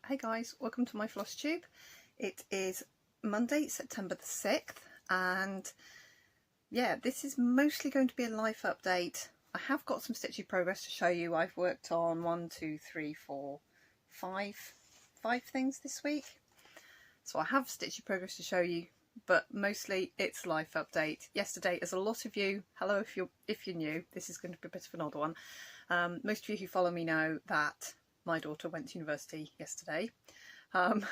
Hey guys, welcome to my Flosstube. It is Monday, September the 6th, and yeah, this is mostly going to be a life update. I have got some stitchy progress to show you. I've worked on 5 things this week. So I have stitchy progress to show you, but mostly it's life update. Yesterday, as a lot of you, hello if you're new, this is going to be a bit of an odd one. Most of you who follow me know that my daughter went to university yesterday, and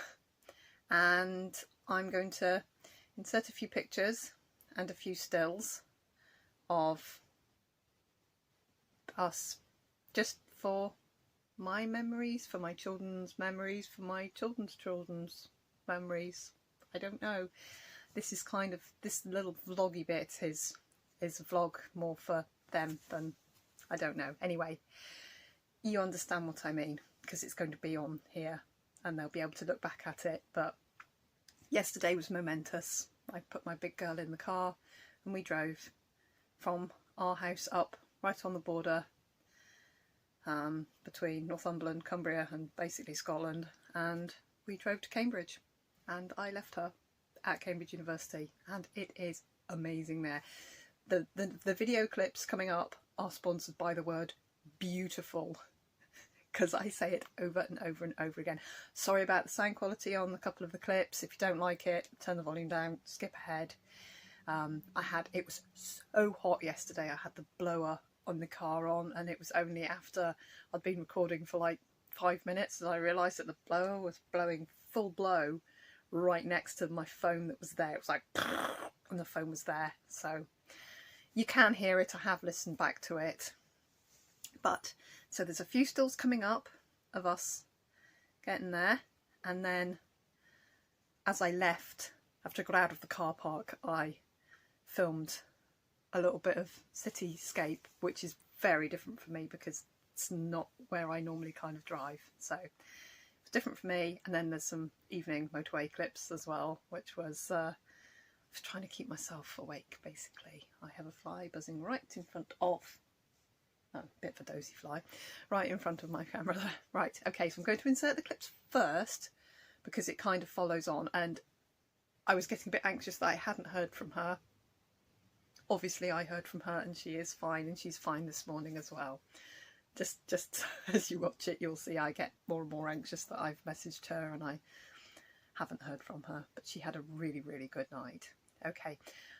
I'm going to insert a few pictures and a few stills of us, just for my memories, for my children's memories, for my children's memories. I don't know. This is kind of, this little vloggy bit is a vlog more for them than, I don't know. Anyway, you understand what I mean, because it's going to be on here and they'll be able to look back at it. But yesterday was momentous. I put my big girl in the car and we drove from our house up right on the border between Northumberland, Cumbria and basically Scotland, and we drove to Cambridge, and I left her at Cambridge University, and it is amazing there. The video clips coming up are sponsored by the word beautiful, because I say it over and over and over again. Sorry about the sound quality on a couple of the clips. If you don't like it, turn the volume down, skip ahead. It was so hot yesterday, I had the blower on the car on, and it was only after I'd been recording for like 5 minutes that I realised that the blower was blowing full blow right next to my phone that was there. It was like, and the phone was there. So you can hear it. I have listened back to it. But so there's a few stills coming up of us getting there, and then as I left, after I got out of the car park, I filmed a little bit of cityscape, which is very different for me because it's not where I normally kind of drive, so it's different for me. And then there's some evening motorway clips as well, which was trying to keep myself awake basically. I have a fly buzzing right in front of, oh, a bit of a dozy fly, right in front of my camera there. Right, okay, so I'm going to insert the clips first because it kind of follows on, and I was getting a bit anxious that I hadn't heard from her. Obviously I heard from her and she is fine, and she's fine this morning as well. Just as you watch it, you'll see I get more and more anxious that I've messaged her and I haven't heard from her, but she had a really, really good night. Okay,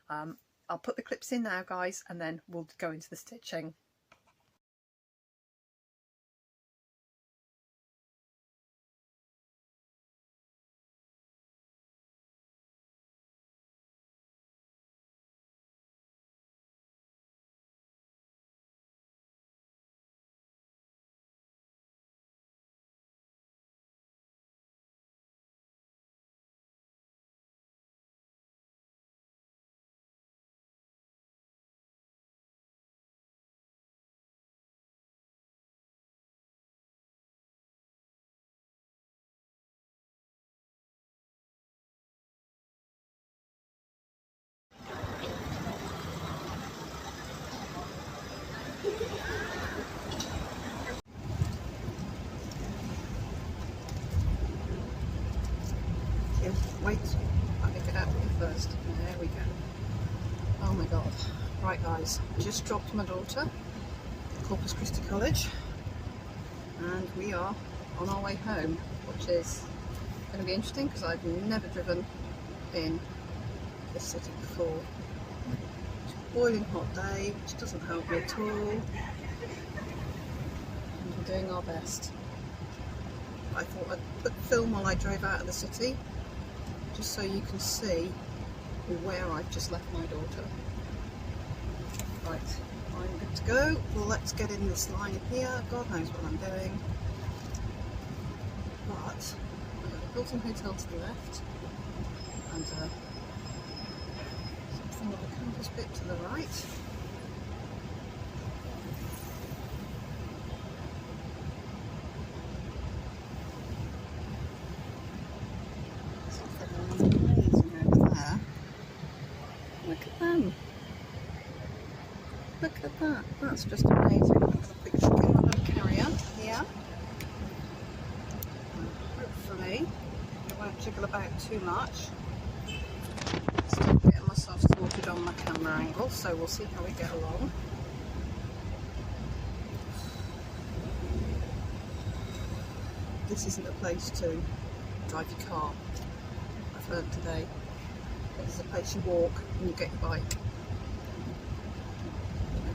I'll put the clips in now, guys, and then we'll go into the stitching. Wait, let me get out here first. There we go. Oh my god. Right guys, just dropped my daughter at Corpus Christi College, and we are on our way home, which is going to be interesting because I've never driven in this city before. It's a boiling hot day, which doesn't help me at all, and we're doing our best. I thought I'd put film while I drove out of the city, just so you can see where I've just left my daughter. Right, I'm good to go. Well, let's get in this line here. God knows what I'm doing. But I've got a Hilton Hotel to the left, and something of a campus bit to the right. Look at them. Look at that. That's just amazing. I've got a picture in my little carrier here. angle about too much. Still getting myself sorted on my camera angle, so we'll see how we get along. This isn't a place to drive your car, I've learned today. This is a place you walk and you get your bike.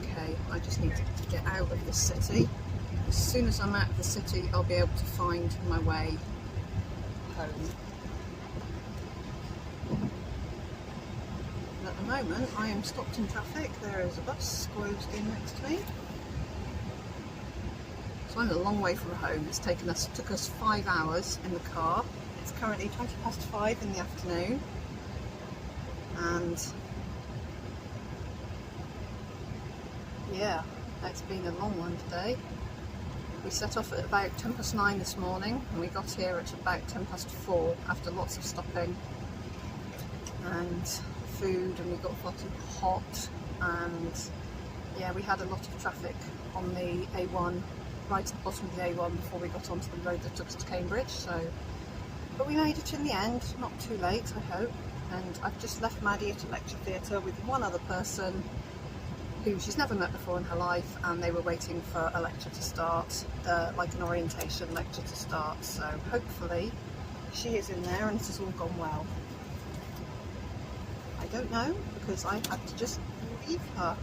Okay, I just need to get out of this city. As soon as I'm out of the city, I'll be able to find my way home. And at the moment, I am stopped in traffic. There is a bus closed in next to me. So I'm a long way from home. It's took us 5 hours in the car. It's currently 5:20 in the afternoon. And yeah, it's been a long one today. We set off at about 9:10 this morning and we got here at about 4:10 after lots of stopping and food, and we got far too hot, and yeah, we had a lot of traffic on the A1, right at the bottom of the A1 before we got onto the road that took us to Cambridge. So, but we made it in the end, not too late I hope. And I've just left Maddie at a lecture theatre with one other person who she's never met before in her life, and they were waiting for a lecture to start, like an orientation lecture to start. So hopefully she is in there and this has all gone well. I don't know, because I had to just leave her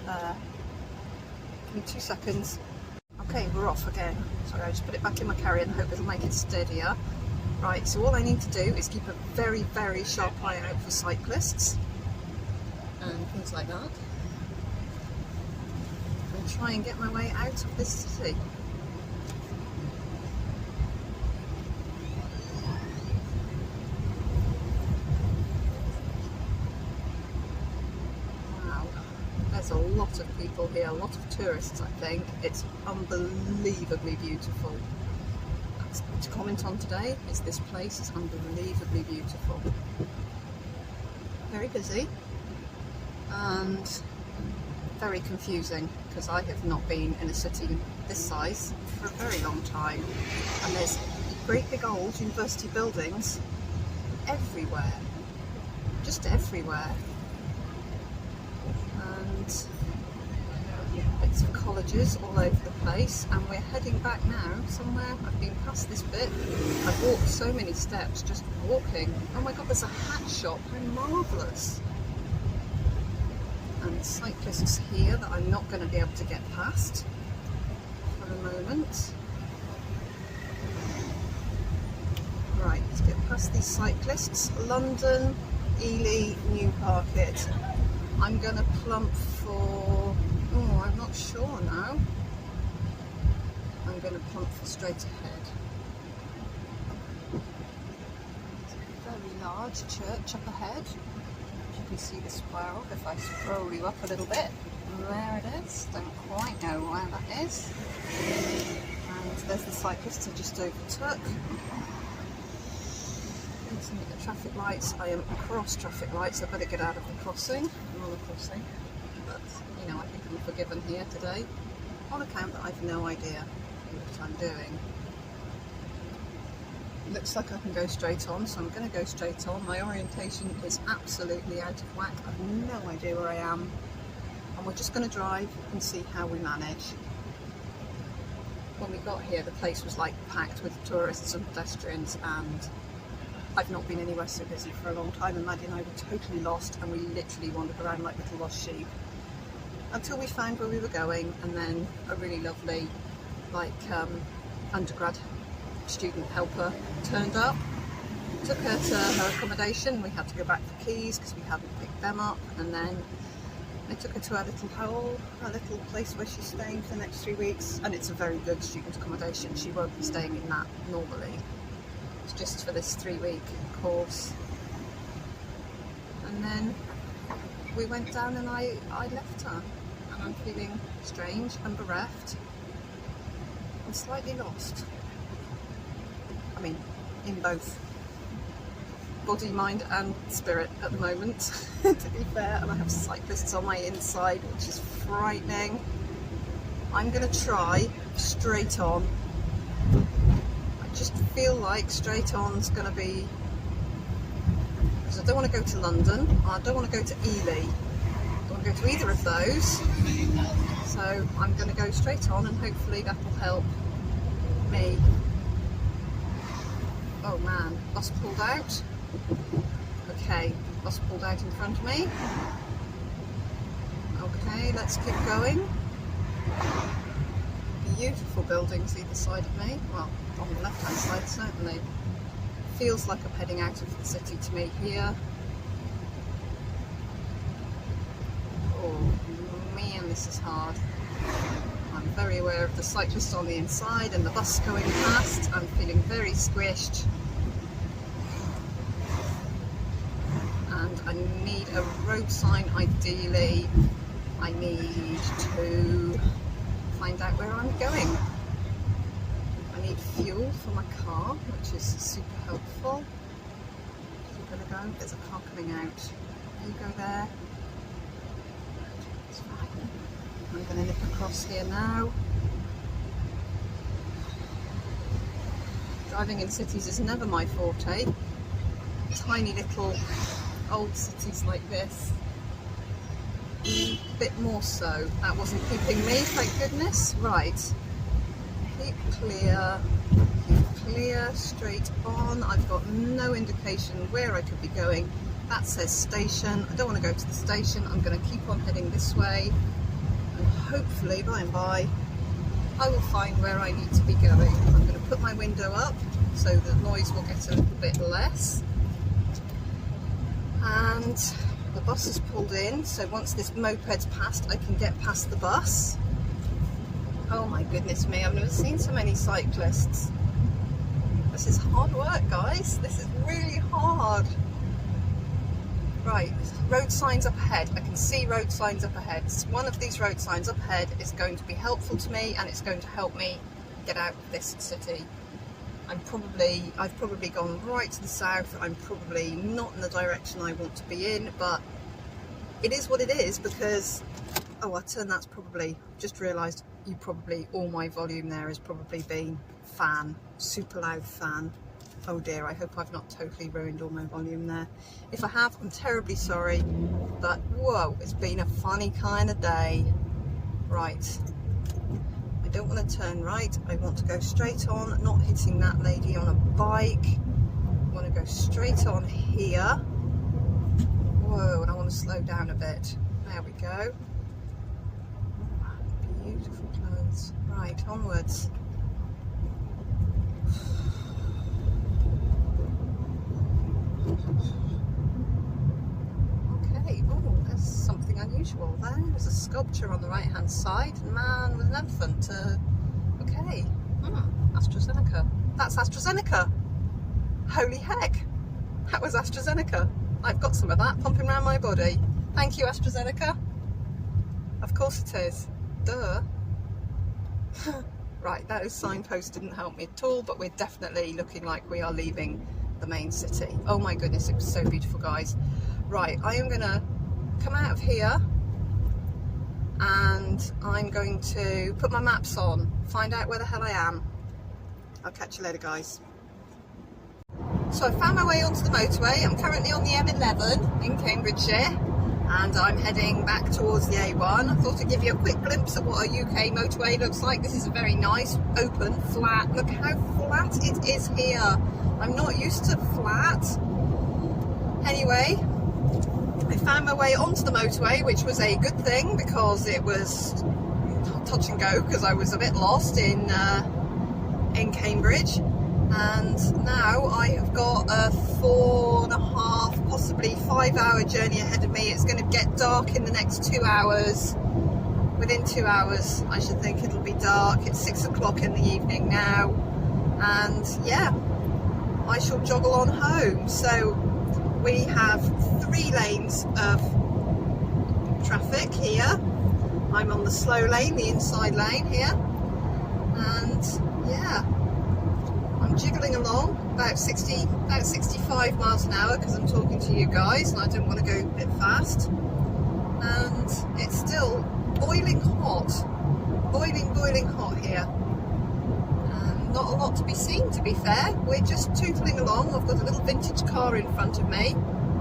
there. Give me 2 seconds. Okay, we're off again. Sorry, I just put it back in my carrier and hope it'll make it steadier. Right, so all I need to do is keep a very, very sharp eye out for cyclists and things like that, and try and get my way out of this city. Wow, there's a lot of people here, a lot of tourists I think. It's unbelievably beautiful. To comment on today is this place is unbelievably beautiful. Very busy and very confusing, because I have not been in a city this size for a very long time, and there's great big old university buildings everywhere, just everywhere, and bits of colleges all over the place. And we're heading back now somewhere. I've been past this bit. I've walked so many steps just walking. Oh my god, there's a hat shop, how marvellous. And cyclists here that I'm not going to be able to get past for the moment. Right, let's get past these cyclists. London, Ely, Newmarket. I'm going to plump for... oh, I'm not sure now. I'm going to plump for straight ahead. It's a very large church up ahead. You can see the spire of if I scroll you up a little bit. There it is. Don't quite know where that is. And there's the cyclists I just overtook. Looking at the traffic lights. I am across traffic lights. I better get out of the crossing. I'm on the crossing. But, you know, I think I'm forgiven here today, on account that I've no idea what I'm doing. Looks like I can go straight on, so I'm going to go straight on. My orientation is absolutely out of whack. I've no idea where I am, and we're just going to drive and see how we manage. When we got here, the place was like packed with tourists and pedestrians, and I've not been anywhere so busy for a long time, and Maddie and I were totally lost, and we literally wandered around like little lost sheep until we found where we were going. And then a really lovely undergrad student helper turned up, took her to her accommodation. We had to go back for keys because we hadn't picked them up, and then I took her to our little hole, our little place where she's staying for the next 3 weeks, and it's a very good student accommodation. She won't be staying in that normally. It's just for this 3-week course. And then we went down and I left her, and I'm feeling strange and bereft and slightly lost. I mean, in both body, mind and spirit at the moment, to be fair, and I have cyclists on my inside, which is frightening. I'm going to try straight on. I just feel like straight on's going to be because I don't want to go to London, I don't want to go to Ely, I don't want to go to either of those, so I'm going to go straight on and hopefully that will help me. Oh man, bus pulled out. Okay, bus pulled out in front of me. Okay, let's keep going. Beautiful buildings either side of me. Well, on the left hand side certainly. Feels like I'm heading out of the city to me here. Oh man, this is hard. I'm very aware of the cyclists on the inside and the bus going past. I'm feeling very squished. And I need a road sign ideally. I need to find out where I'm going. I need fuel for my car, which is super helpful. I'm going to go. There's a car coming out. You go there. It's fine. I'm going to nip across here now. Driving in cities is never my forte. Tiny little old cities like this. A bit more so. That wasn't keeping me, thank goodness. Right. Keep clear, straight on. I've got no indication where I could be going. That says station. I don't want to go to the station. I'm going to keep on heading this way. And hopefully, by and by, I will find where I need to be going. I'm going to put my window up so the noise will get a little bit less. And the bus is pulled in, so once this moped's passed, I can get past the bus. Oh my goodness me, I've never seen so many cyclists. This is hard work, guys. This is really hard. Right, road signs up ahead. I can see road signs up ahead. One of these road signs up ahead is going to be helpful to me, and it's going to help me get out of this city. I've probably gone right to the south. I'm probably not in the direction I want to be in, but it is what it is because, oh, I turned that's probably, just realised all my volume there has probably been fan, super loud fan. Oh dear, I hope I've not totally ruined all my volume there. If I have, I'm terribly sorry, but whoa, it's been a funny kind of day. Right. I don't want to turn right, I want to go straight on, not hitting that lady on a bike. I want to go straight on here. Whoa, and I want to slow down a bit. There we go. Beautiful clothes. Right, onwards. Okay, oh, there's something unusual there. There's a sculpture on the right hand side, a man with an elephant. Okay, AstraZeneca. That's AstraZeneca. Holy heck, that was AstraZeneca. I've got some of that pumping around my body. Thank you, AstraZeneca. Of course it is. Duh. Right, those signposts didn't help me at all, but we're definitely looking like we are leaving the main city. Oh my goodness, it was so beautiful, guys. Right, I am gonna come out of here and I'm going to put my maps on, find out where the hell I am. I'll catch you later, guys. So I found my way onto the motorway. I'm currently on the M11 in Cambridgeshire and I'm heading back towards the A1. I thought I'd give you a quick glimpse of what a UK motorway looks like. This is a very nice, open, flat. Look how flat it is here. I'm not used to flat. Anyway, I found my way onto the motorway, which was a good thing because it was touch and go because I was a bit lost in Cambridge. And now I have got a 4.5, possibly 5 hour journey ahead of me. It's going to get dark in the next 2 hours. Within 2 hours, I should think it'll be dark. It's 6 o'clock in the evening now. And yeah, I shall joggle on home. So we have 3 lanes of traffic here. I'm on the slow lane, the inside lane here. And yeah, I'm jiggling along about 65 miles an hour because I'm talking to you guys and I don't want to go a bit fast. And it's still boiling hot here. And not a lot to be seen, to be fair. We're just tootling along. I've got a little vintage car in front of me.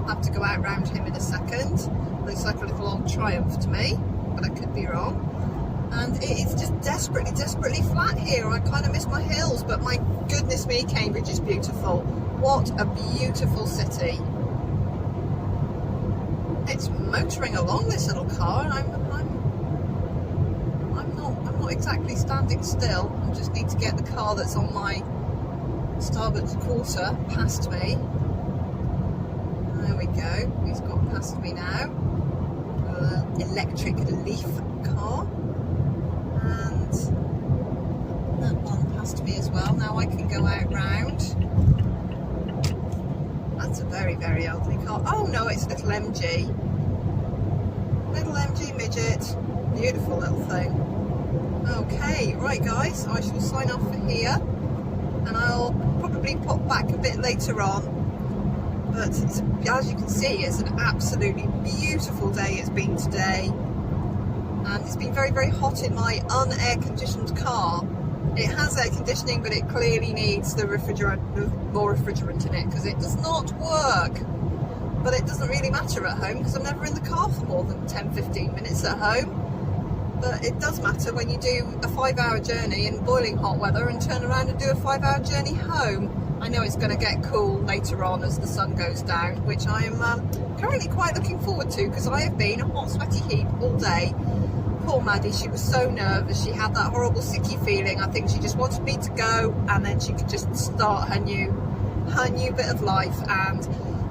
I'll have to go out round him in a second. Looks like a little old Triumph to me, but I could be wrong. And it is just desperately flat here. I kind of miss my hills, but my goodness me, Cambridge is beautiful. What a beautiful city. It's motoring along, this little car, and I'm not exactly standing still. I just need to get the car that's on my starboard quarter past me. There we go. He's got past me now. Electric Leaf car. And that one past me as well. Now I can go out round. That's a very elderly car. Oh no, it's a little MG. Little MG midget. Beautiful little thing. Okay, right guys, I shall sign off for here. And I'll probably pop back a bit later on. But it's, as you can see, it's an absolutely beautiful day it's been today. And it's been very hot in my un-air conditioned car. It has air conditioning, but it clearly needs the more refrigerant in it, because it does not work. But it doesn't really matter at home, because I'm never in the car for more than 10-15 minutes at home. But it does matter when you do a 5-hour journey in boiling hot weather and turn around and do a 5-hour journey home. I know it's going to get cool later on as the sun goes down, which I am currently quite looking forward to, because I have been a hot sweaty heap all day. Poor Maddie, she was so nervous. She had that horrible sicky feeling. I think she just wanted me to go, and then she could just start her new bit of life. And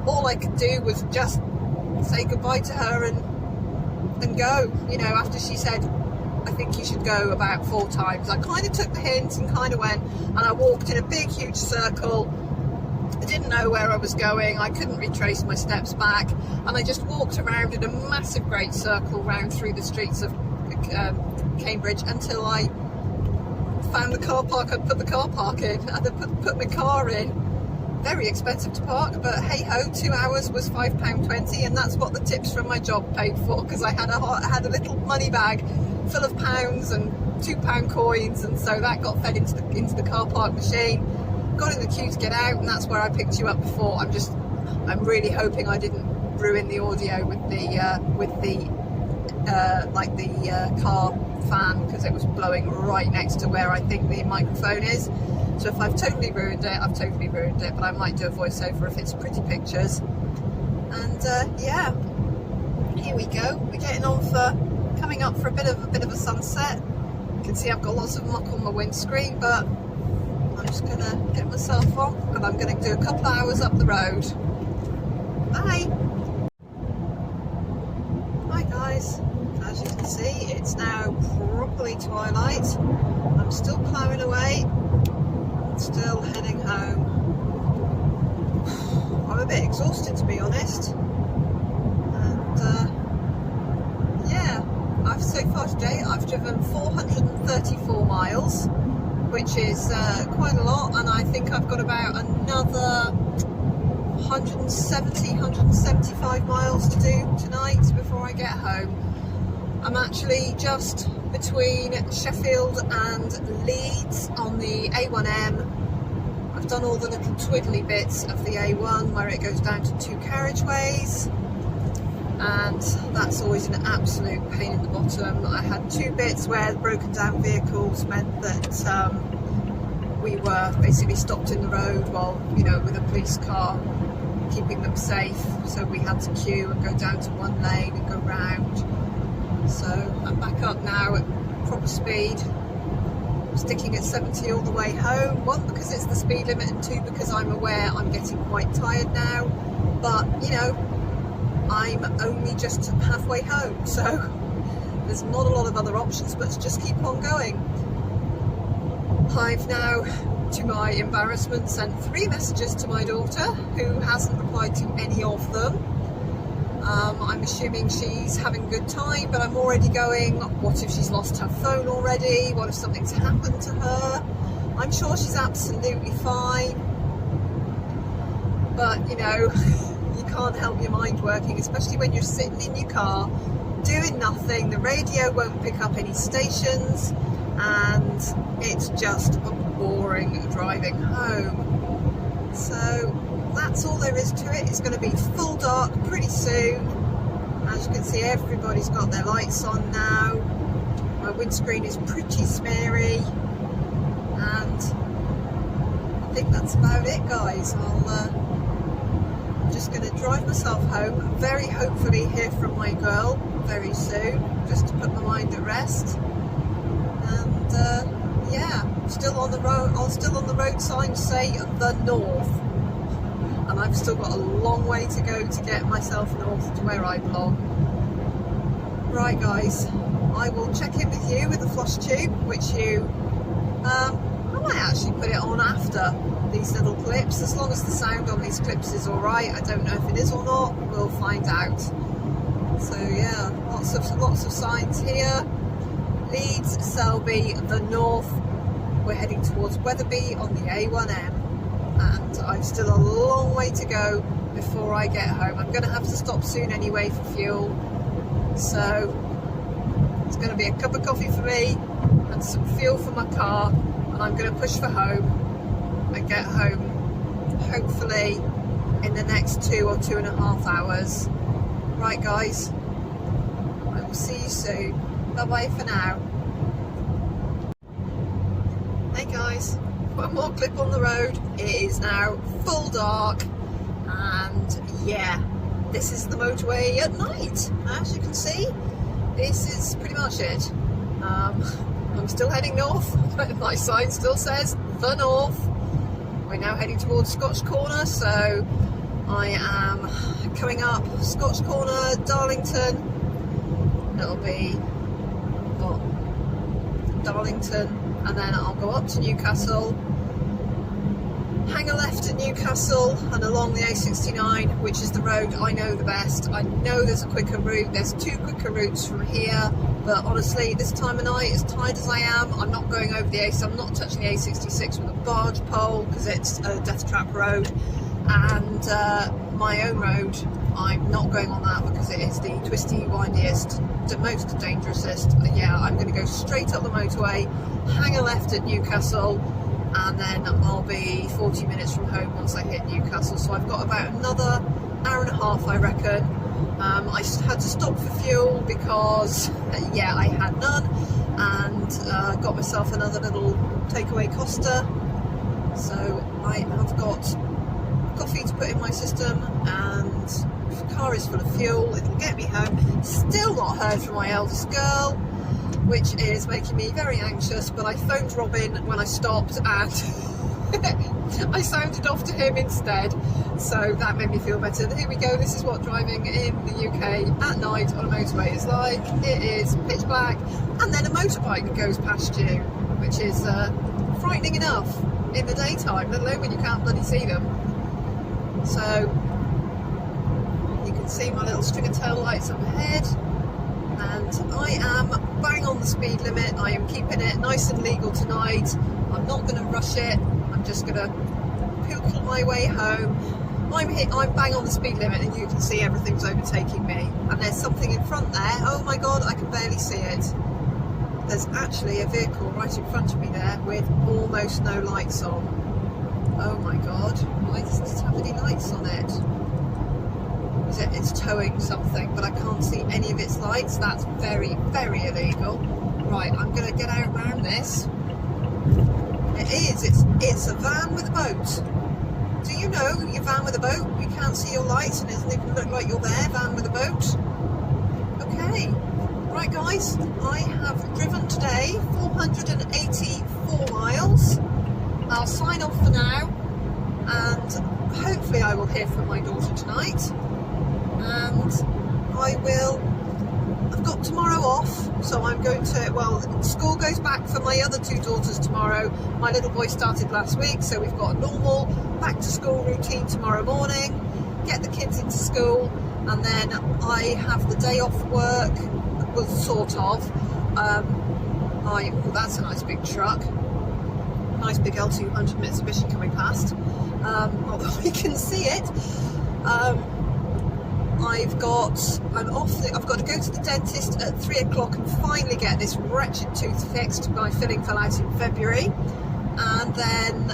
all I could do was just say goodbye to her and go. You know, after she said, I think you should go about 4 times, I kind of took the hint and kind of went, and I walked in a big huge circle. I didn't know where I was going. I couldn't retrace my steps back, and I just walked around in a massive great circle round through the streets of Cambridge until I found the car park. I'd put the car park in, and I put my car in. Very expensive to park, but hey ho, 2 hours was £5.20, and that's what the tips from my job paid for, because I had a little money bag full of pounds and £2 coins, and so that got fed into the car park machine. Got in the queue to get out, and that's where I picked you up before. I'm really hoping I didn't ruin the audio with the car fan, because it was blowing right next to where I think the microphone is. So if I've totally ruined it, I've totally ruined it, but I might do a voiceover if it's pretty pictures. And yeah, here we go. We're getting on for coming up for a bit of a sunset. You can see I've got lots of muck on my windscreen, but I'm just gonna get myself on, and I'm gonna do a couple of hours up the road. Bye. Hi guys. As you can see, it's now properly twilight. I'm still ploughing away, still heading home. I'm a bit exhausted, to be honest, and yeah, so far today I've driven 434 miles, which is quite a lot, and I think I've got about another 175 miles to do tonight before I get home. I'm actually just between Sheffield and Leeds on the A1M. I've done all the little twiddly bits of the A1 where it goes down to 2 carriageways, and that's always an absolute pain in the bottom. I had 2 bits where broken down vehicles meant that we were basically stopped in the road while, you know, with a police car, keeping them safe, so we had to queue and go down to 1 lane and go round. So I'm back up now at proper speed. I'm sticking at 70 all the way home, 1 because it's the speed limit, and 2 because I'm aware I'm getting quite tired now, but you know, I'm only just halfway home, so there's not a lot of other options but to just keep on going. I've now, to my embarrassment, sent 3 messages to my daughter, who hasn't replied to any of them. I'm assuming she's having a good time, but I'm already going, what if she's lost her phone already? What if something's happened to her? I'm sure she's absolutely fine, but you know, you can't help your mind working, especially when you're sitting in your car doing nothing. The radio won't pick up any stations, and it's just a boring driving home. So that's all there is to it. It's going to be full dark pretty soon. As you can see, everybody's got their lights on now. My windscreen is pretty smeary, and I think that's about it, guys. I'm just going to drive myself home, very hopefully hear from my girl very soon, just to put my mind at rest. And yeah, still on the road. Still on the road signs say the north, and I've still got a long way to go to get myself north to where I belong. Right, guys, I will check in with you with the Flosstube, which I might actually put it on after these little clips, as long as the sound on these clips is alright. I don't know if it is or not, we'll find out. So yeah, lots of signs here. Leeds, Selby, the north. We're heading towards Wetherby on the A1M, and I've still a long way to go before I get home. I'm going to have to stop soon anyway for fuel, so it's going to be a cup of coffee for me and some fuel for my car, and I'm going to push for home and get home hopefully in the next 2 or 2.5 hours. Right, guys, I will see you soon. Bye bye for now. Hey guys, one more clip on the road. It is now full dark, and yeah, this is the motorway at night. As you can see, this is pretty much it. I'm still heading north. My sign still says the north. We're now heading towards Scotch Corner, so I am coming up Scotch Corner, Darlington. It'll be Darlington, and then I'll go up to Newcastle, hang a left at Newcastle and along the A69, which is the road I know the best. I know there's a quicker route, there's 2 quicker routes from here, but honestly this time of night, as tired as I am, I'm not going over the I'm not touching the A66 with a barge pole, because it's a death trap road, and my own road, I'm not going on that because it is the twisty, windiest, the most dangerousest. Yeah, I'm going to go straight up the motorway, hang a left at Newcastle, and then I'll be 40 minutes from home once I hit Newcastle. So I've got about another hour and a half, I reckon. I had to stop for fuel because, yeah, I had none, and got myself another little takeaway Costa. So I have got coffee to put in my system, and the car is full of fuel. It'll get me home. Still not heard from my eldest girl, which is making me very anxious, but I phoned Robin when I stopped, and I sounded off to him instead, so that made me feel better. Here we go. This is what driving in the UK at night on a motorway is like. It is pitch black, and then a motorbike goes past you, which is frightening enough in the daytime, let alone when you can't bloody see them. So you can see my little string of tail lights up ahead, and I am bang on the speed limit. I am keeping it nice and legal tonight. I'm not going to rush it. I'm just going to poodle my way home. I'm bang on the speed limit, and you can see everything's overtaking me. And there's something in front there. Oh my god, I can barely see it. There's actually a vehicle right in front of me there with almost no lights on. Oh my god, why doesn't it have any lights on it? It's towing something, but I can't see any of its lights. That's very, very illegal. Right, I'm going to get out around this. It's a van with a boat. Do you know your van with a boat? You can't see your lights and it doesn't even look like you're there, van with a boat. Okay, right guys, I have driven today 484 miles. I'll sign off for now, and hopefully I will hear from my daughter tonight, and I've got tomorrow off, so I'm going to, well, school goes back for my other 2 daughters tomorrow. My little boy started last week, so we've got a normal back to school routine tomorrow morning, get the kids into school, and then I have the day off work, well, sort of. That's a nice big truck. Nice big L200 Mitsubishi coming past, although we can see it. I've got to go to the dentist at 3 o'clock and finally get this wretched tooth fixed. My filling fell out in February, and then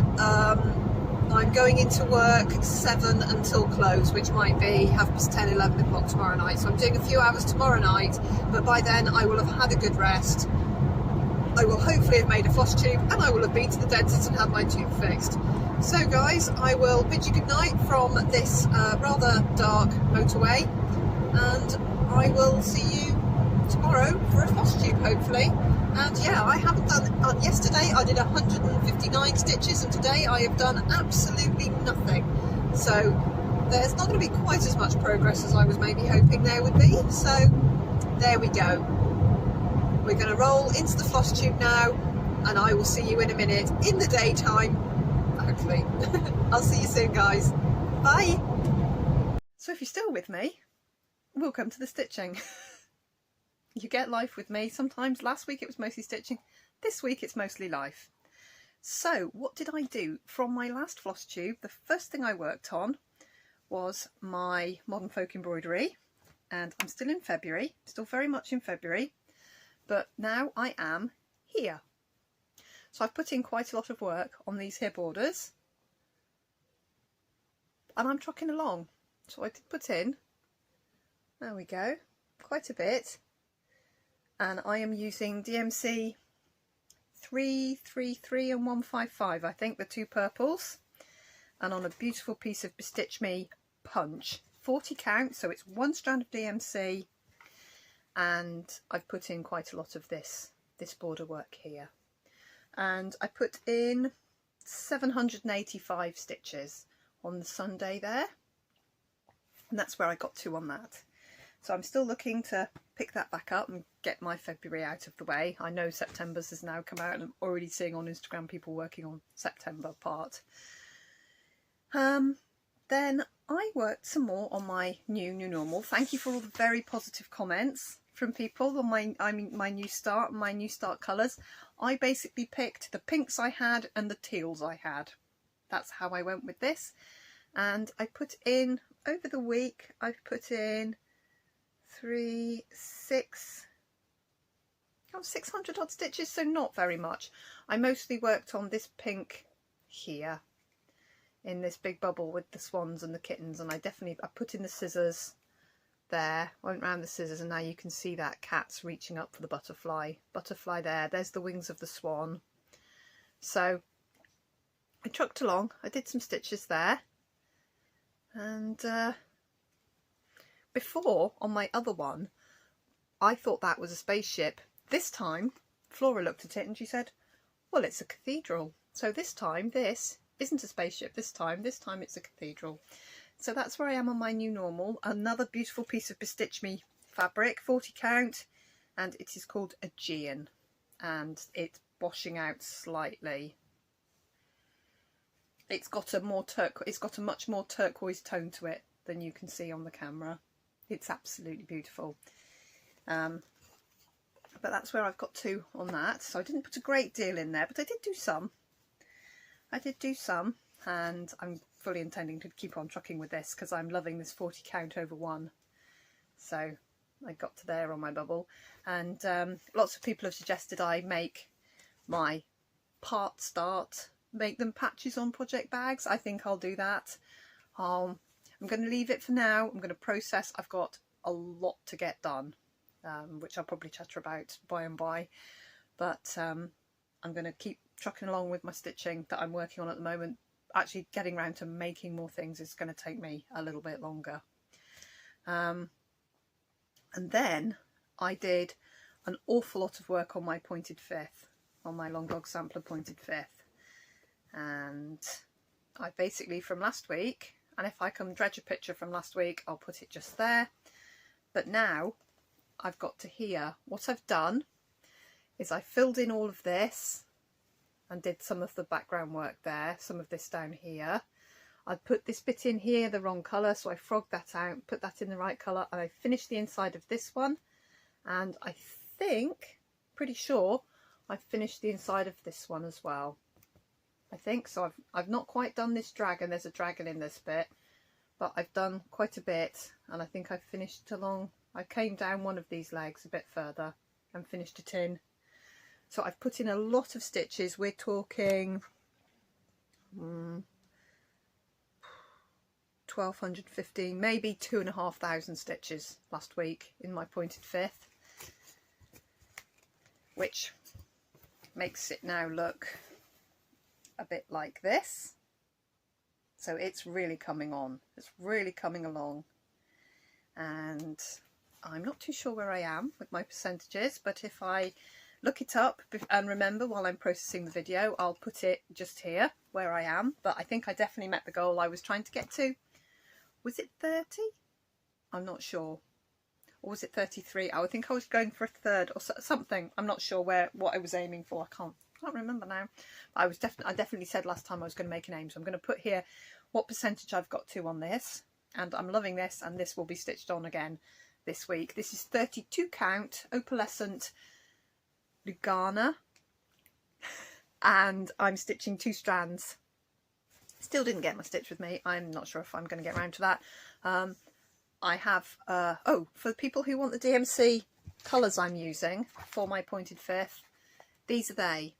I'm going into work 7 until close, which might be 10:30, 11 o'clock tomorrow night. So I'm doing a few hours tomorrow night, but by then I will have had a good rest. I will hopefully have made a Flosstube, and I will have been to the dentist and had my tooth fixed. So guys, I will bid you good night from this rather dark motorway, and I will see you tomorrow for a Flosstube hopefully. And yeah, I haven't done, yesterday I did 159 stitches and today I have done absolutely nothing. So there's not going to be quite as much progress as I was maybe hoping there would be. So there we go. We're going to roll into the Flosstube now, and I will see you in a minute in the daytime, hopefully. I'll see you soon guys. Bye! So if you're still with me, welcome to the stitching. You get life with me. Sometimes last week it was mostly stitching, this week it's mostly life. So what did I do from my last Flosstube? The first thing I worked on was my modern folk embroidery, and I'm still in February, still very much in February, but now I am here. So I've put in quite a lot of work on these here borders, and I'm trucking along. So I did put in, there we go, quite a bit. And I am using DMC 333 and 155, I think, the two purples, and on a beautiful piece of Bestitch Me punch, 40 count, so it's one strand of DMC, and I've put in quite a lot of this border work here, and I put in 785 stitches on the Sunday there, and that's where I got to on that. So I'm still looking to pick that back up and get my February out of the way. I know September's has now come out, and I'm already seeing on Instagram people working on September part. Then I worked some more on my new normal. Thank you for all the very positive comments from people on my new start and my new start colours. I basically picked the pinks I had and the teals I had. That's how I went with this. And I put in, over the week, I've put in 600 odd stitches, so not very much. I mostly worked on this pink here in this big bubble with the swans and the kittens, and I put in the scissors there, went round the scissors, and now you can see that cat's reaching up for the butterfly there's the wings of the swan. So I trucked along, I did some stitches there, and before, on my other one, I thought that was a spaceship. This time, Flora looked at it and she said, well, it's a cathedral. So this time, this isn't a spaceship this time it's a cathedral. So that's where I am on my new normal. Another beautiful piece of Bestitch Me fabric, 40 count, and it is called Aegean, and it's washing out slightly. It's got a much more turquoise tone to it than you can see on the camera. It's absolutely beautiful. But that's where I've got to on that. So I didn't put a great deal in there, but I did do some. And I'm fully intending to keep on trucking with this because I'm loving this 40 count over one. So I got to there on my bubble. And lots of people have suggested I make my part start, make them patches on project bags. I think I'll do that. I'm going to leave it for now. I'm going to process. I've got a lot to get done, which I'll probably chatter about by and by. But I'm going to keep trucking along with my stitching that I'm working on at the moment. Actually getting around to making more things is going to take me a little bit longer. And then I did an awful lot of work on my pointed fifth, on my long dog sampler pointed fifth. And I basically, from last week, and if I can dredge a picture from last week, I'll put it just there. But now I've got to here. What I've done is I filled in all of this and did some of the background work there, some of this down here. I put this bit in here the wrong colour, so I frogged that out, put that in the right colour, and I finished the inside of this one. And I think, pretty sure, I've finished the inside of this one as well. I think so. I've not quite done this dragon. There's a dragon in this bit, but I've done quite a bit, and I think I've finished along. I came down one of these legs a bit further and finished it in. So I've put in a lot of stitches. We're talking 1215, maybe 2,500 stitches last week in my pointed fifth, which makes it now look a bit like this. So it's really coming on, it's really coming along, and I'm not too sure where I am with my percentages, but if I look it up and remember while I'm processing the video, I'll put it just here where I am. But I think I definitely met the goal I was trying to get to. Was it 30? I'm not sure. Or was it 33? I think I was going for a third or something. I'm not sure what I was aiming for. I can't remember now. I definitely said last time I was going to make an aim, so I'm going to put here what percentage I've got to on this, and I'm loving this, and this will be stitched on again this week. This is 32 count opalescent Lugana, and I'm stitching 2 strands. Still didn't get my stitch with me. I'm not sure if I'm going to get around to that. I have oh, for the people who want the DMC colours I'm using for my pointed fifth, these are they.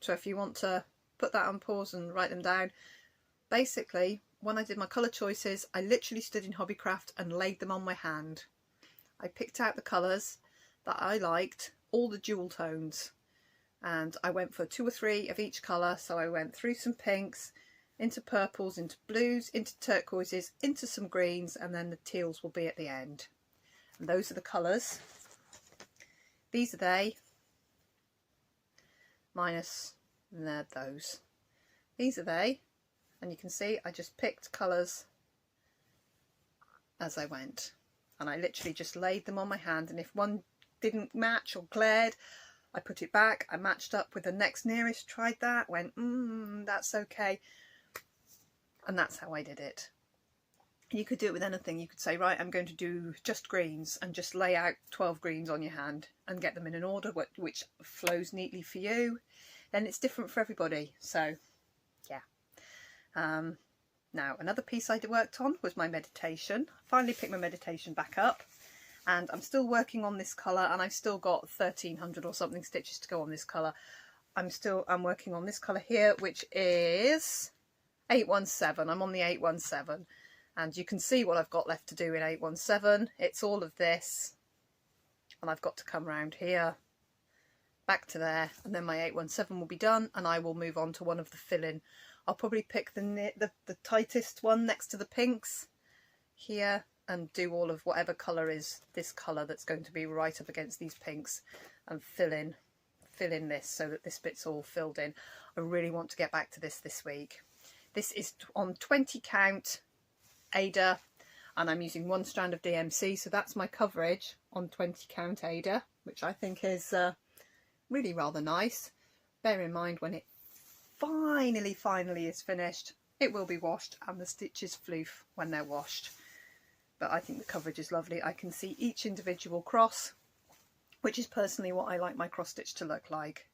So if you want to put that on pause and write them down, basically when I did my colour choices, I literally stood in Hobbycraft and laid them on my hand. I picked out the colours that I liked, all the jewel tones, and I went for 2 or 3 of each colour. So I went through some pinks, into purples, into blues, into turquoises, into some greens, and then the teals will be at the end. And those are the colours. These are they, minus those. These are they, and you can see I just picked colours as I went, and I literally just laid them on my hand, and if one didn't match or glared, I put it back, I matched up with the next nearest, tried that, went that's okay, and that's how I did it. You could do it with anything. You could say, right, I'm going to do just greens, and just lay out 12 greens on your hand and get them in an order which flows neatly for you. Then it's different for everybody. So yeah. Now another piece I worked on was my meditation. I finally picked my meditation back up, and I'm still working on this colour, and I've still got 1,300 or something stitches to go on this colour. I'm working on this colour here, which is 817. I'm on the 817, and you can see what I've got left to do in 817. It's all of this, and I've got to come round here, back to there, and then my 817 will be done, and I will move on to one of the fill-in. I'll probably pick the tightest one next to the pinks here, and do all of whatever colour is this colour that's going to be right up against these pinks, and fill in this so that this bit's all filled in. I really want to get back to this week. This is on 20 count Ada, and I'm using 1 strand of DMC, so that's my coverage on 20 count Ada, which I think is really rather nice. Bear in mind, when it finally is finished, it will be washed, and the stitches floof when they're washed. But I think the coverage is lovely. I can see each individual cross, which is personally what I like my cross stitch to look like.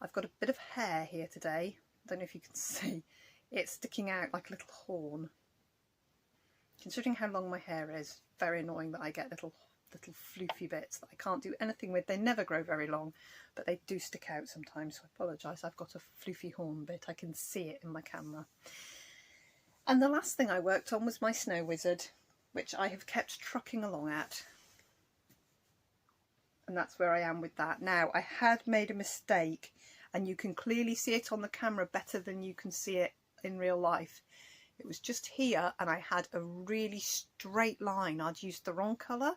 I've got a bit of hair here today. I don't know if you can see. It's sticking out like a little horn. Considering how long my hair is, very annoying that I get little floofy bits that I can't do anything with. They never grow very long, but they do stick out sometimes, so I apologise. I've got a floofy horn bit. I can see it in my camera. And the last thing I worked on was my Snow Wizard, which I have kept trucking along at. And that's where I am with that. Now, I had made a mistake, and you can clearly see it on the camera better than you can see it in real life. It was just here, and I had a really straight line. I'd used the wrong colour,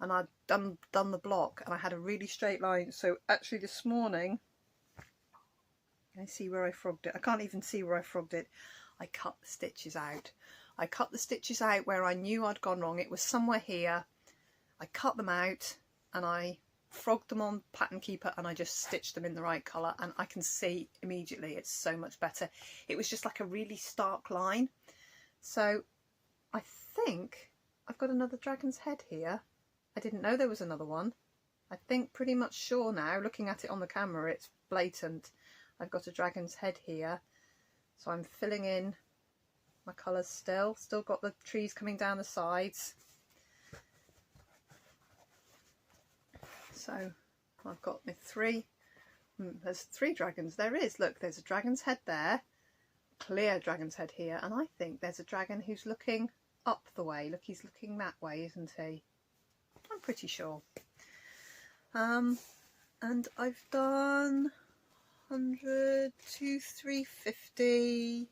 and I'd done the block, and I had a really straight line. So actually this morning, I see where I frogged it. I can't even see where I frogged it. I cut the stitches out. I cut the stitches out where I knew I'd gone wrong. It was somewhere here. I cut them out, and I frogged them on Pattern Keeper, and I just stitched them in the right colour, and I can see immediately it's so much better. It was just like a really stark line. So I think I've got another dragon's head here. I didn't know there was another one. I think pretty much sure now, looking at it on the camera, it's blatant. I've got a dragon's head here, so I'm filling in my colours still got the trees coming down the sides. So I've got my 3, there's 3 dragons. There is, look, there's a dragon's head there, clear dragon's head here, and I think there's a dragon who's looking up the way. Look, he's looking that way, isn't he? I'm pretty sure. And I've done 100, 2, 350,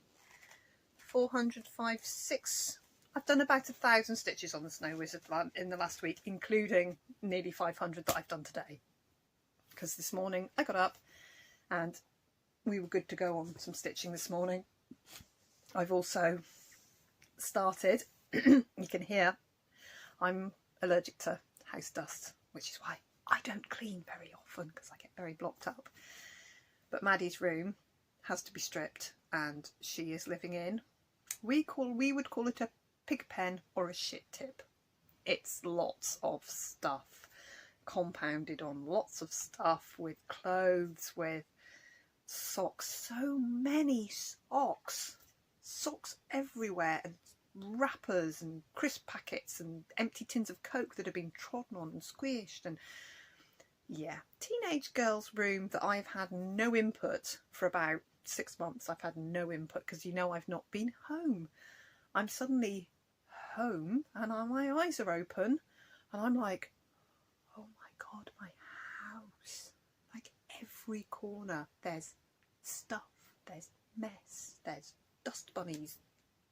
400, 5, 6. I've done about 1,000 stitches on the Snow Wizard in the last week, including nearly 500 that I've done today. Because this morning I got up and we were good to go on some stitching this morning. I've also started, you can hear, I'm allergic to house dust, which is why I don't clean very often because I get very blocked up. But Maddie's room has to be stripped, and she is living in, we would call it a pig pen or a shit tip. It's lots of stuff, compounded on lots of stuff, with clothes, with socks, so many socks everywhere, and wrappers and crisp packets and empty tins of Coke that have been trodden on and squished. And yeah, teenage girl's room that I've had no input for about 6 months. I've had no input because, you know, I've not been home. I'm suddenly home and my eyes are open and I'm like, oh my God, my house. Like every corner there's stuff, there's mess, there's dust bunnies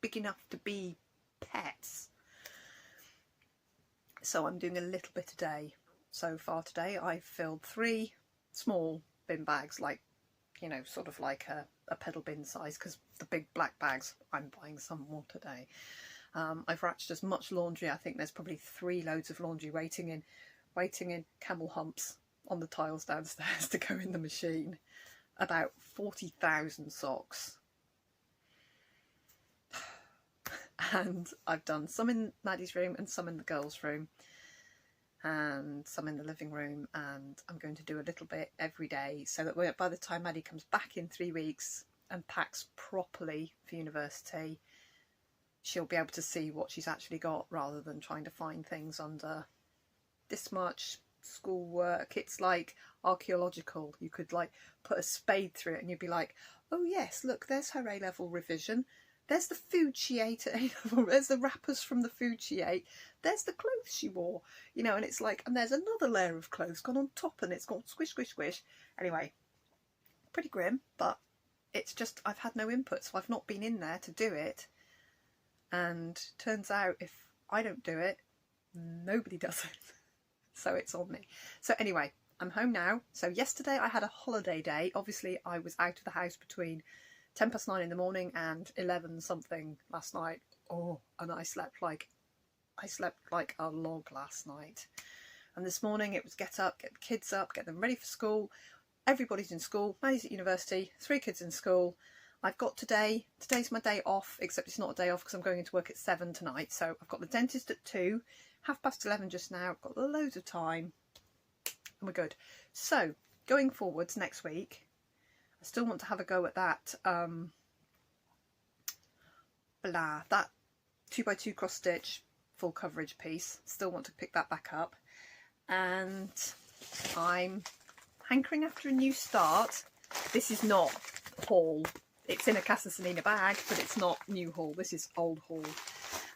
big enough to be pets. So I'm doing a little bit a day. So far today I've filled 3 small bin bags, like, you know, sort of like a pedal bin size, because the big black bags, I'm buying some more today. I've wrapped as much laundry. I think there's probably 3 loads of laundry waiting in camel humps on the tiles downstairs to go in the machine. About 40,000 socks. And I've done some in Maddie's room and some in the girls' room and some in the living room, and I'm going to do a little bit every day so that by the time Maddie comes back in 3 weeks and packs properly for university, she'll be able to see what she's actually got rather than trying to find things under this much schoolwork. It's like archaeological. You could like put a spade through it and you'd be like, oh yes, look, there's her A-level revision. There's the food she ate at A-level. There's the wrappers from the food she ate. There's the clothes she wore. You know, and it's like, and there's another layer of clothes gone on top and it's gone squish, squish, squish. Anyway, pretty grim, but it's just, I've had no input, so I've not been in there to do it. And turns out if I don't do it, nobody does it. So it's on me. So anyway, I'm home now. So yesterday I had a holiday day. Obviously I was out of the house between 9:10 in the morning and 11 something last night. Oh, and I slept like a log last night. And this morning it was get up, get the kids up, get them ready for school. Everybody's in school. Maddie's at university, 3 kids in school. I've got today's my day off, except it's not a day off because I'm going into work at 7 tonight. So I've got the dentist at 2, 11:30 just now. I've got loads of time and we're good. So going forwards next week, I still want to have a go at that that 2x2 cross stitch full coverage piece. Still want to pick that back up, and I'm hankering after a new start. This is not haul. It's in a Casa Selina bag, but it's not new haul. This is old haul.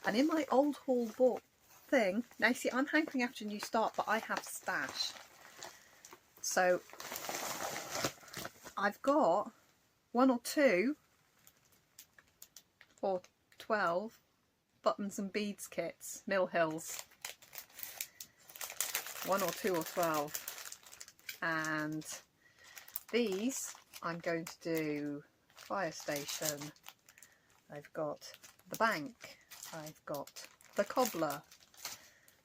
And in my old haul book thing, now you see I'm hankering after a new start, but I have stash. So I've got 1 or 2 or 12 buttons and beads kits, Mill Hills. 1 or 2 or 12. And these I'm going to do fire station. I've got the bank. I've got the cobbler.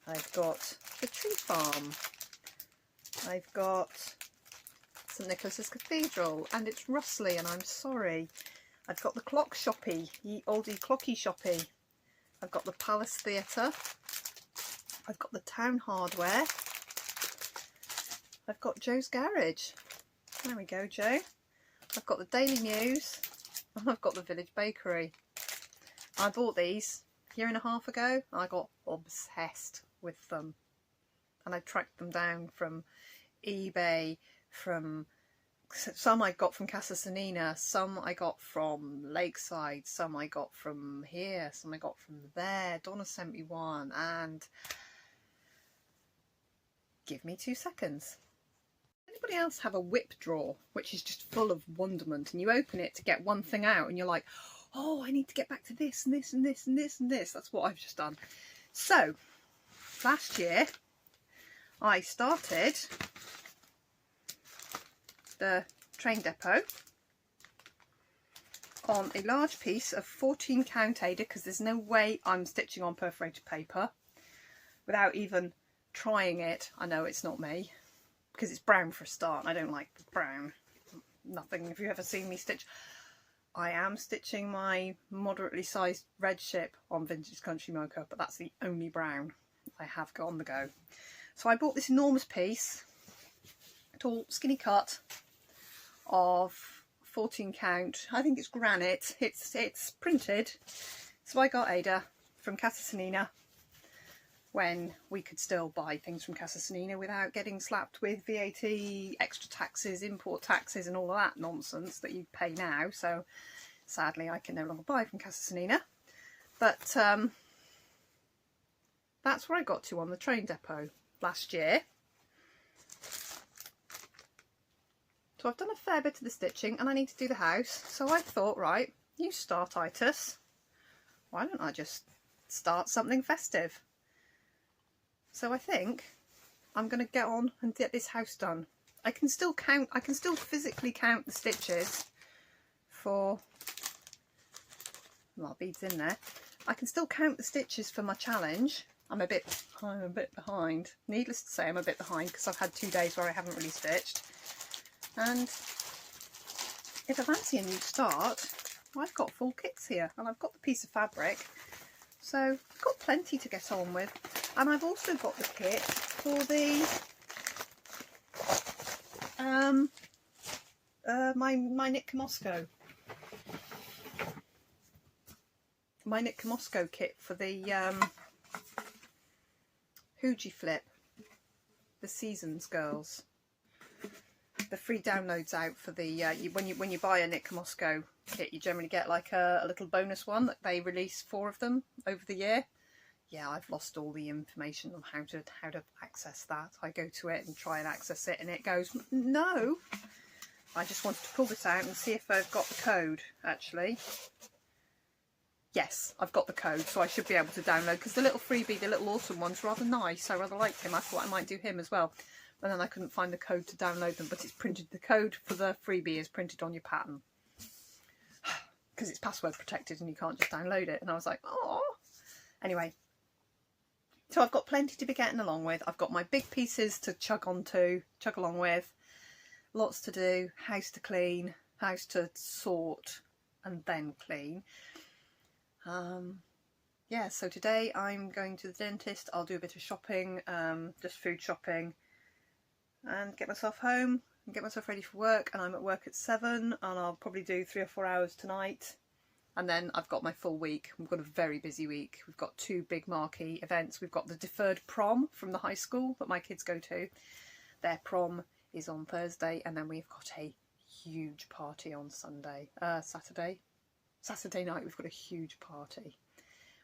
I've got the tree farm. I've got St Nicholas's Cathedral, and it's rustly and I'm sorry. I've got the clock shoppy, ye oldie clocky shoppy. I've got the Palace Theatre. I've got the Town Hardware. I've got Joe's Garage. There we go, Joe. I've got the Daily News, and I've got the Village Bakery. I bought these a year and a half ago. I got obsessed with them, and I tracked them down from eBay, from some I got from Casa Sanina, some I got from Lakeside, some I got from here, some I got from there. Donna sent me one, and give me 2 seconds. Anybody else have a whip drawer which is just full of wonderment, and you open it to get one thing out and you're like, oh, I need to get back to this and this and this and this and this. That's what I've just done. So last year I started the train depot on a large piece of 14 count Ada, because there's no way I'm stitching on perforated paper without even trying it. I know it's not me, because it's brown for a start, and I don't like brown. Nothing, if you've ever seen me stitch. I am stitching my moderately sized red ship on Vintage Country Mocha, but that's the only brown I have got on the go. So I bought this enormous piece, tall, skinny cut of 14 count. I think it's granite. It's printed. So I got Ada from Casa Sanina when we could still buy things from Casa Sanina without getting slapped with VAT, extra taxes, import taxes and all of that nonsense that you pay now. So sadly I can no longer buy from Casa Sanina. But that's where I got to on the train depot last year. So I've done a fair bit of the stitching and I need to do the house. So I thought, right, you start, Itis. Why don't I just start something festive? So I think I'm going to get on and get this house done. I can still count, I can still physically count the stitches for, a lot of beads in there. I can still count the stitches for my challenge. I'm a bit behind. Needless to say, I'm a bit behind because I've had 2 days where I haven't really stitched. And if I fancy a new start, I've got full kits here and I've got the piece of fabric. So I've got plenty to get on with. And I've also got the kit for the my Knit Moscow. My Knit Moscow kit for the Hoogie Flip, the Seasons girls. The free downloads out for the when you buy a Knit Moscow kit, you generally get like a little bonus one that they release 4 of them over the year. Yeah, I've lost all the information on how to access that. I go to it and try and access it and it goes, no. I just wanted to pull this out and see if I've got the code, actually. Yes, I've got the code, so I should be able to download, because the little freebie, the little autumn one's rather nice. I rather liked him. I thought I might do him as well. And then I couldn't find the code to download them, but it's printed. The code for the freebie is printed on your pattern. Because it's password protected and you can't just download it. And I was like, oh. Anyway. So I've got plenty to be getting along with. I've got my big pieces to chug along with. Lots to do, house to clean, house to sort and then clean. Yeah, so today I'm going to the dentist. I'll do a bit of shopping, just food shopping, and get myself home and get myself ready for work. And I'm at work at 7 and I'll probably do 3 or 4 hours tonight. And then I've got my full week. We've got a very busy week. We've got 2 big marquee events. We've got the deferred prom from the high school that my kids go to. Their prom is on Thursday, and then we've got a huge party on Saturday night. We've got a huge party.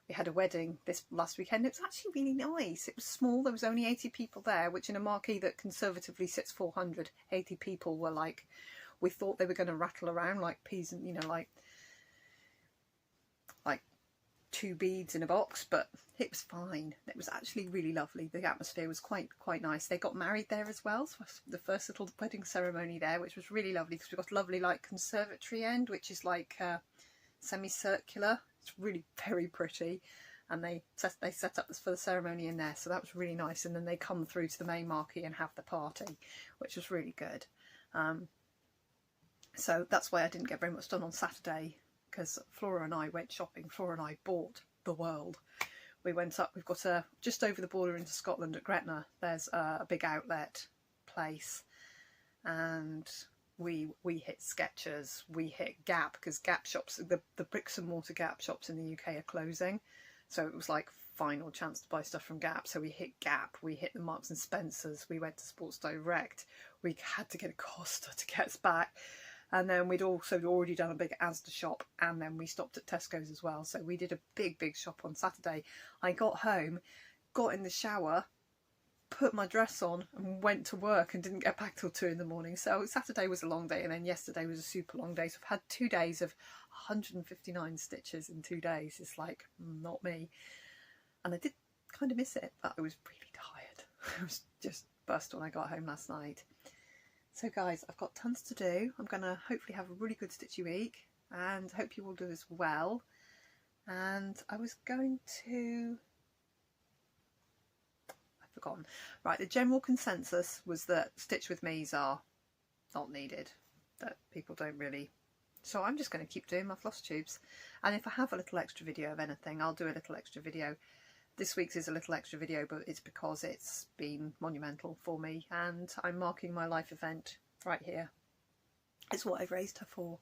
We had a wedding this last weekend. It was actually really nice. It was small. There was only 80 people there, which in a marquee that conservatively sits 400, 80 people were like, we thought they were going to rattle around like peas and, you know, like 2 beads in a box, but it was fine. It was actually really lovely. The atmosphere was quite nice. They got married there as well, so the first little wedding ceremony there, which was really lovely, because we've got a lovely like conservatory end, which is like semicircular. It's really very pretty, and they set up this for the ceremony in there, so that was really nice. And then they come through to the main marquee and have the party, which was really good. So that's why I didn't get very much done on Saturday, because Flora and I went shopping. Flora and I bought the world. We went up, we've got just over the border into Scotland at Gretna, there's a big outlet place, and we hit Skechers, we hit Gap, because Gap shops, the bricks and mortar Gap shops in the UK are closing, so it was like final chance to buy stuff from Gap, so we hit Gap, we hit the Marks and Spencers, we went to Sports Direct, we had to get a Costa to get us back, and then we'd also already done a big Asda shop, and then we stopped at Tesco's as well, so we did a big shop on Saturday. I got home, got in the shower, put my dress on and went to work and didn't get back till 2 in the morning. So Saturday was a long day, and then yesterday was a super long day. So I've had 2 days of 159 stitches in 2 days. It's like, not me. And I did kind of miss it, but I was really tired. I was just burst when I got home last night. So guys, I've got tons to do. I'm going to hopefully have a really good stitchy week, and hope you will do as well. And I was going to... forgotten. Right, the general consensus was that stitch with me's are not needed, that people don't really, so I'm just going to keep doing my floss tubes, and if I have a little extra video of anything, I'll do a little extra video. This week's is a little extra video, but it's because it's been monumental for me, and I'm marking my life event right here. It's what I've raised her for.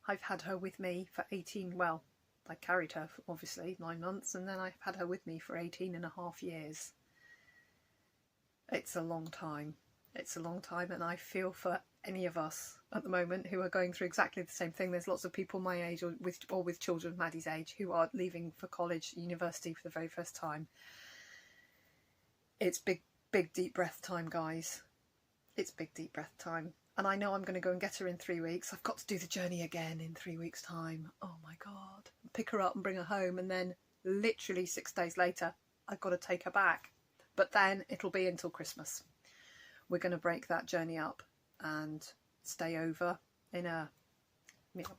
I've had her with me for 18, well, I carried her for obviously 9 months, and then I've had her with me for 18.5 years. It's a long time. It's a long time, and I feel for any of us at the moment who are going through exactly the same thing. There's lots of people my age or with children Maddie's age who are leaving for college, university for the very first time. It's big deep breath time, guys. It's big deep breath time. And I know I'm going to go and get her in 3 weeks. I've got to do the journey again in 3 weeks' time. Oh my God. Pick her up and bring her home, and then literally 6 days later I've got to take her back. But then it'll be until Christmas. We're going to break that journey up and stay over in a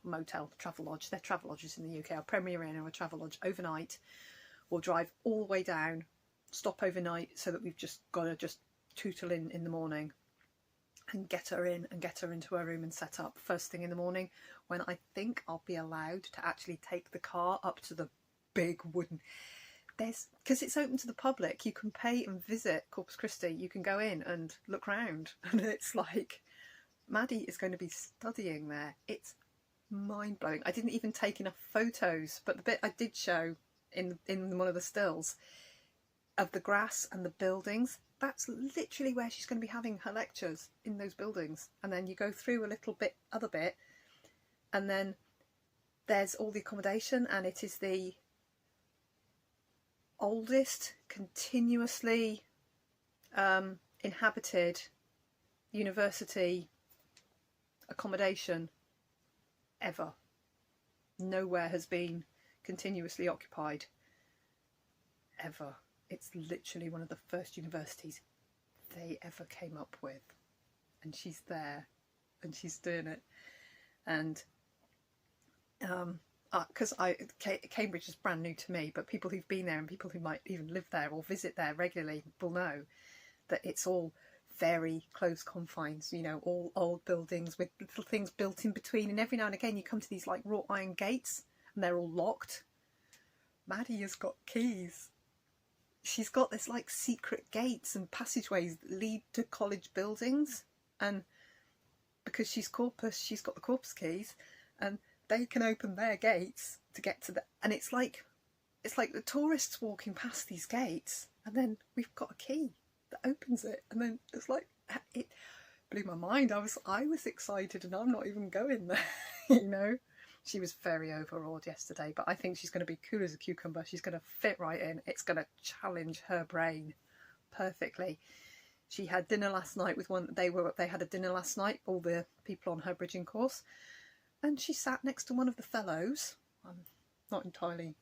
motel, travel lodge. They're travel lodges in the UK. Our Premier Inn or a travel lodge overnight. We'll drive all the way down, stop overnight, so that we've just got to just tootle in the morning and get her in and get her into her room and set up first thing in the morning, when I think I'll be allowed to actually take the car up to the big wooden... because it's open to the public, you can pay and visit Corpus Christi, you can go in and look round, and it's like, Maddie is going to be studying there. It's mind-blowing. I didn't even take enough photos, but the bit I did show in one of the stills of the grass and the buildings, that's literally where she's going to be having her lectures, in those buildings. And then you go through a little bit, other bit, and then there's all the accommodation, and it is the oldest continuously inhabited university accommodation ever. Nowhere has been continuously occupied ever. It's literally one of the first universities they ever came up with, and she's there and she's doing it. And because Cambridge is brand new to me, but people who've been there and people who might even live there or visit there regularly will know that it's all very close confines, you know, all old buildings with little things built in between, and every now and again you come to these like wrought iron gates and they're all locked. Maddie has got keys. She's got this like secret gates and passageways that lead to college buildings, and because she's Corpus, she's got the Corpus keys, and they can open their gates to get to the, and it's like the tourists walking past these gates, and then we've got a key that opens it, and then it's like, it blew my mind. I was excited, and I'm not even going there. You know, she was very overawed yesterday, but I think she's going to be cool as a cucumber. She's going to fit right in. It's going to challenge her brain perfectly. She had dinner last night with one. They had a dinner last night, all the people on her bridging course, and she sat next to one of the fellows. I'm not entirely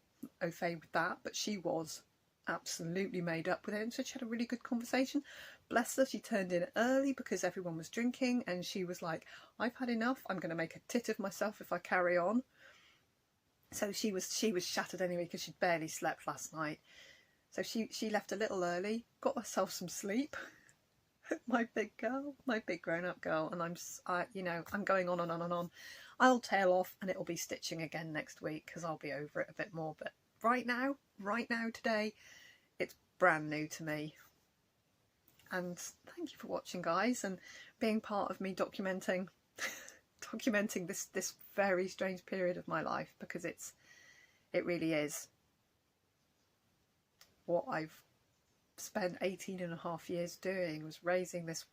au fait with that, but she was absolutely made up with it, and so she had a really good conversation. Bless her, she turned in early because everyone was drinking, and she was like, I've had enough, I'm going to make a tit of myself if I carry on. So she was shattered anyway because she'd barely slept last night. So she left a little early, got herself some sleep. My big girl, my big grown-up girl, and I'm going on and on and on. I'll tail off and it'll be stitching again next week because I'll be over it a bit more, but right now today, it's brand new to me. And thank you for watching, guys, and being part of me documenting this very strange period of my life, because it really is. what I've spent 18.5 years doing, was raising this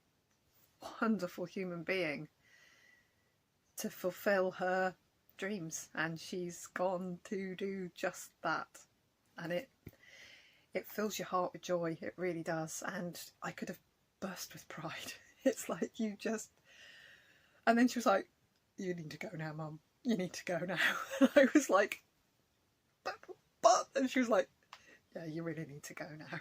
wonderful human being to fulfill her dreams, and she's gone to do just that, and it fills your heart with joy, it really does. And I could have burst with pride. It's like, you just... And then she was like, you need to go now, Mum, you need to go now. And I was like, but and she was like, yeah, you really need to go now.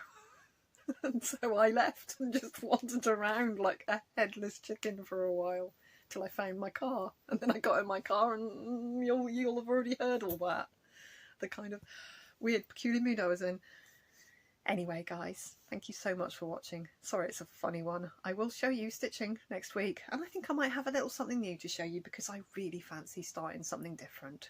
And so I left and just wandered around like a headless chicken for a while, till I found my car. And then I got in my car, and you'll have already heard all that, the kind of weird, peculiar mood I was in. Anyway, guys, thank you so much for watching. Sorry it's a funny one. I will show you stitching next week, and I think I might have a little something new to show you, because I really fancy starting something different.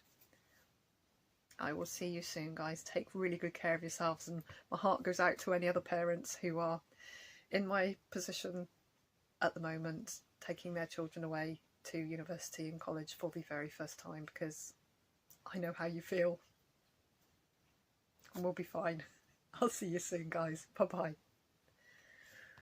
I will see you soon, guys. Take really good care of yourselves, and my heart goes out to any other parents who are in my position at the moment, taking their children away to university and college for the very first time, because I know how you feel, and we'll be fine. I'll see you soon, guys. Bye bye.